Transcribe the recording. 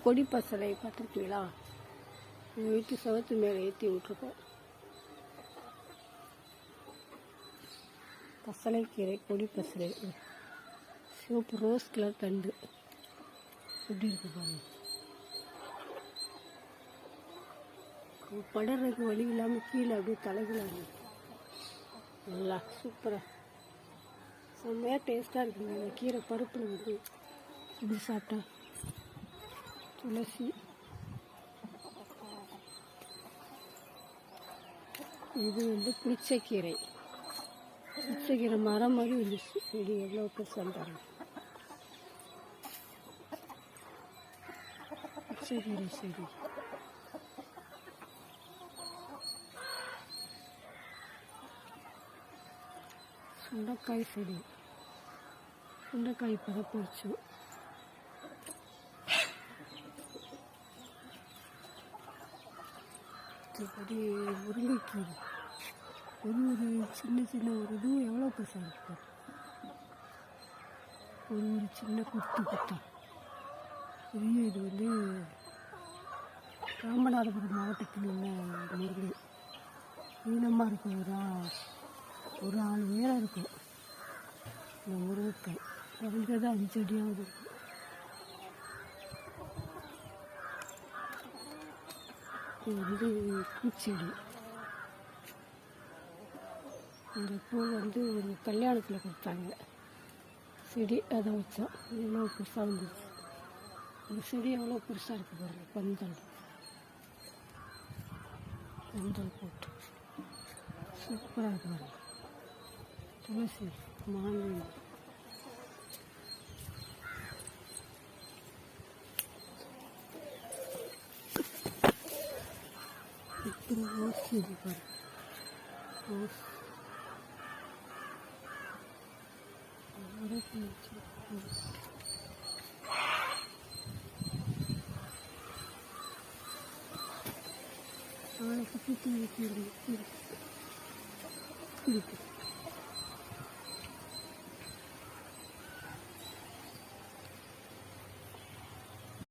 கொடி பசலை பார்த்துருக்கீங்களா? எங்கள் வீட்டு சவத்து மேலே ஏற்றி விட்ருக்கோம். பசலைக்கீரை, கொடி பசலை, சிவப்பு ரோஸ் கலர் தண்டு எப்படி இருக்கு பாருங்க. படறதுக்கு வழி இல்லாமல் கீழே அப்படியே தலைகளாக நல்லா சூப்பராக செம்மையாக டேஸ்ட்டாக இருக்குங்க. அந்த கீரை பருப்பில் வந்து இப்படி சாப்பிட்டா. துளசி, இது வந்து புளிச்சக்கீரை. புளிச்சக்கீரை மரம் மாதிரி இருந்துச்சு. செடி எவ்வளோ பெருசாக பாருங்க. புளிச்சக்கீரை செடி, சுண்டைக்காய் செடி. சுண்டைக்காய் இப்போ பறிச்சோம். மற்றபடி முருங்கைக்கீரை ஒரு சின்ன சின்ன ஒரு இதுவும் எவ்வளோ பெருசாக இருக்கு. ஒரு சின்ன குத்தா இது வந்து ராமநாதபுரம் மாவட்டத்தில் உள்ள முருங்கை. நீளமாக இருக்கும். ஒரு ஆள் உயரம் இருக்கும் இந்த முருங்கைக்காய். குறைஞ்சது 5 அடியாவது இருக்கும். இது வந்து பூச்செடி. இந்த பூ வந்து ஒரு கல்யாணத்தில் கொடுத்தாங்க செடி, அதை வச்சோம். எவ்வளோ பெருசாக வந்துச்சு. இந்த செடி எவ்வளோ பெருசாக இருக்குது பாருங்கள். பந்தல் போட்டு சூப்பராக இருக்கு பாருங்கள். துளசி, மாங்கனி, அப்புறம் ரோஸ் செடி பாருங்கள். ரோஸ் சுற்றி இருக்கு.